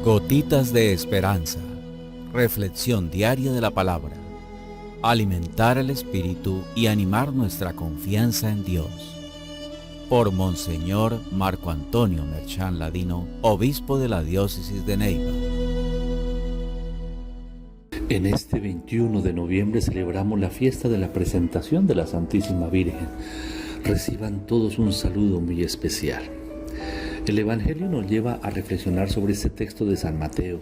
Gotitas de esperanza. Reflexión diaria de la palabra. Alimentar el espíritu y animar nuestra confianza en Dios. Por Monseñor Marco Antonio Merchán Ladino, obispo de la diócesis de Neiva. En este 21 de noviembre celebramos la fiesta de la presentación de la Santísima Virgen. Reciban todos un saludo muy especial. El Evangelio nos lleva a reflexionar sobre este texto de San Mateo,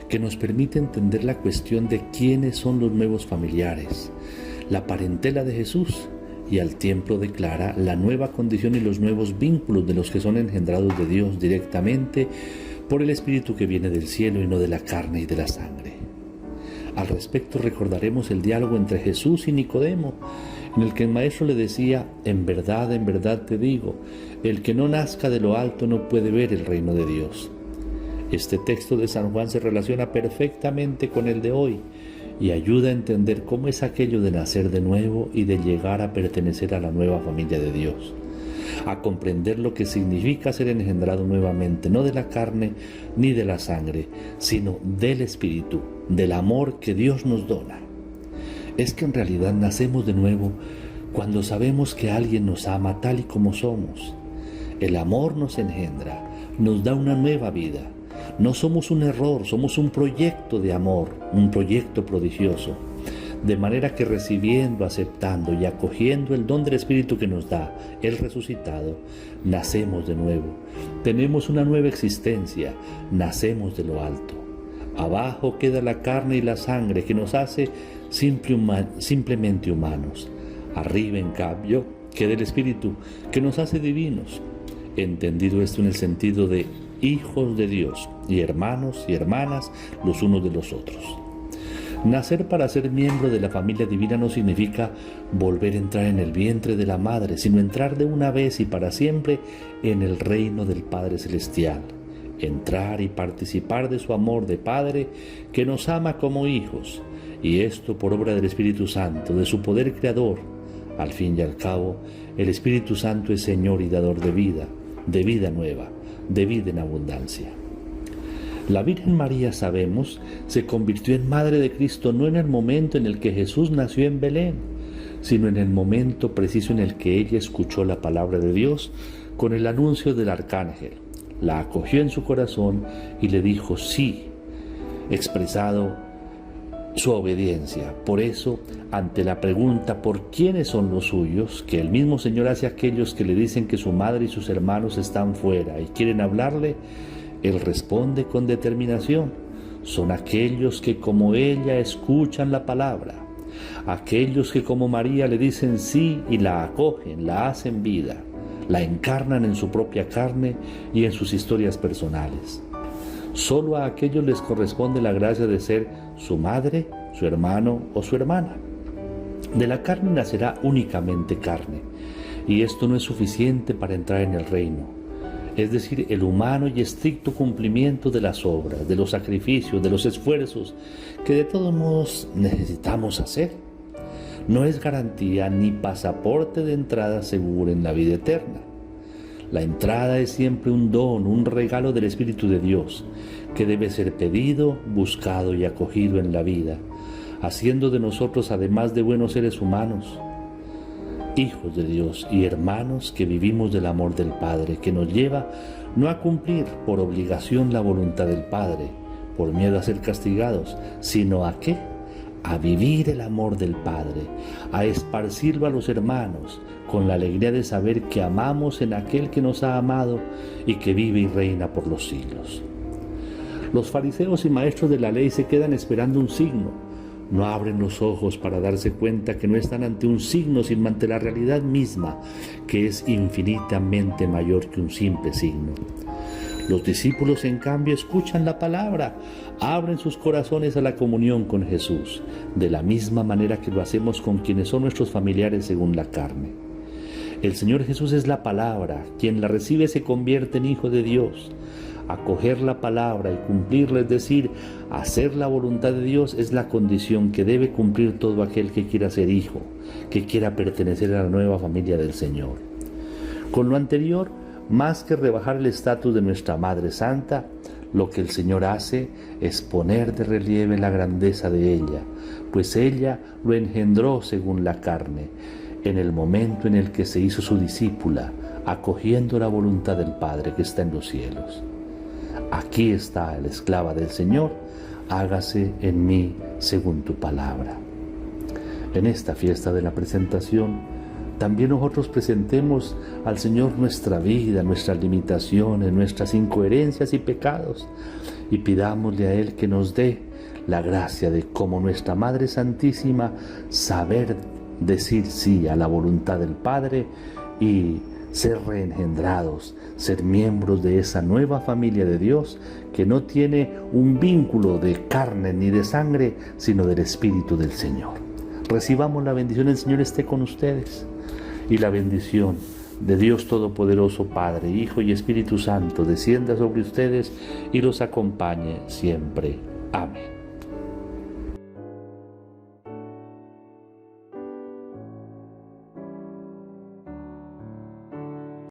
que nos permite entender la cuestión de quiénes son los nuevos familiares, la parentela de Jesús, y al tiempo declara la nueva condición y los nuevos vínculos de los que son engendrados de Dios directamente por el Espíritu que viene del cielo y no de la carne y de la sangre. Al respecto recordaremos el diálogo entre Jesús y Nicodemo, en el que el maestro le decía: en verdad te digo, el que no nazca de lo alto no puede ver el reino de Dios. Este texto de San Juan se relaciona perfectamente con el de hoy y ayuda a entender cómo es aquello de nacer de nuevo y de llegar a pertenecer a la nueva familia de Dios, a comprender lo que significa ser engendrado nuevamente, no de la carne ni de la sangre, sino del Espíritu, del amor que Dios nos dona. Es que en realidad nacemos de nuevo cuando sabemos que alguien nos ama tal y como somos. El amor nos engendra, nos da una nueva vida. No somos un error, somos un proyecto de amor, un proyecto prodigioso. De manera que recibiendo, aceptando y acogiendo el don del Espíritu que nos da, el resucitado, nacemos de nuevo. Tenemos una nueva existencia, nacemos de lo alto. Abajo queda la carne y la sangre que nos hace simplemente humanos. Arriba, en cambio, queda el Espíritu que nos hace divinos. Entendido esto en el sentido de hijos de Dios y hermanos y hermanas los unos de los otros. Nacer para ser miembro de la familia divina no significa volver a entrar en el vientre de la madre, sino entrar de una vez y para siempre en el reino del Padre Celestial. Entrar y participar de su amor de Padre que nos ama como hijos, y esto por obra del Espíritu Santo, de su poder creador. Al fin y al cabo, el Espíritu Santo es Señor y dador de vida nueva, de vida en abundancia. La Virgen María, sabemos, se convirtió en Madre de Cristo no en el momento en el que Jesús nació en Belén, sino en el momento preciso en el que ella escuchó la palabra de Dios con el anuncio del arcángel. La acogió en su corazón y le dijo sí, expresado su obediencia. Por eso, ante la pregunta por quiénes son los suyos, que el mismo Señor hace a aquellos que le dicen que su madre y sus hermanos están fuera y quieren hablarle, Él responde con determinación: son aquellos que como ella escuchan la palabra, aquellos que como María le dicen sí y la acogen, la hacen vida, la encarnan en su propia carne y en sus historias personales. Solo a aquellos les corresponde la gracia de ser su madre, su hermano o su hermana. De la carne nacerá únicamente carne, y esto no es suficiente para entrar en el reino. Es decir, el humano y estricto cumplimiento de las obras, de los sacrificios, de los esfuerzos que de todos modos necesitamos hacer. No es garantía ni pasaporte de entrada segura en la vida eterna. La entrada es siempre un don, un regalo del Espíritu de Dios, que debe ser pedido, buscado y acogido en la vida, haciendo de nosotros, además de buenos seres humanos, hijos de Dios y hermanos que vivimos del amor del Padre, que nos lleva no a cumplir por obligación la voluntad del Padre, por miedo a ser castigados, sino a ¿qué? A vivir el amor del Padre, a esparcirlo a los hermanos, con la alegría de saber que amamos en aquel que nos ha amado y que vive y reina por los siglos. Los fariseos y maestros de la ley se quedan esperando un signo. No abren los ojos para darse cuenta que no están ante un signo, sino ante la realidad misma, que es infinitamente mayor que un simple signo. Los discípulos, en cambio, escuchan la palabra, abren sus corazones a la comunión con Jesús, de la misma manera que lo hacemos con quienes son nuestros familiares según la carne. El Señor Jesús es la palabra, quien la recibe se convierte en hijo de Dios. Acoger la palabra y cumplirla, es decir, hacer la voluntad de Dios, es la condición que debe cumplir todo aquel que quiera ser hijo, que quiera pertenecer a la nueva familia del Señor. Con lo anterior, más que rebajar el estatus de nuestra Madre Santa, Lo que el Señor hace es poner de relieve la grandeza de ella, pues ella lo engendró según la carne, en el momento en el que se hizo su discípula, acogiendo la voluntad del Padre que está en los cielos. Aquí está la esclava del Señor, hágase en mí según tu palabra. En esta fiesta de la presentación, también nosotros presentemos al Señor nuestra vida, nuestras limitaciones, nuestras incoherencias y pecados, y pidámosle a Él que nos dé la gracia de, como nuestra Madre Santísima, saber decir sí a la voluntad del Padre y ser reengendrados, ser miembros de esa nueva familia de Dios que no tiene un vínculo de carne ni de sangre, sino del Espíritu del Señor. Recibamos la bendición, el Señor esté con ustedes. Y la bendición de Dios Todopoderoso, Padre, Hijo y Espíritu Santo, descienda sobre ustedes y los acompañe siempre. Amén.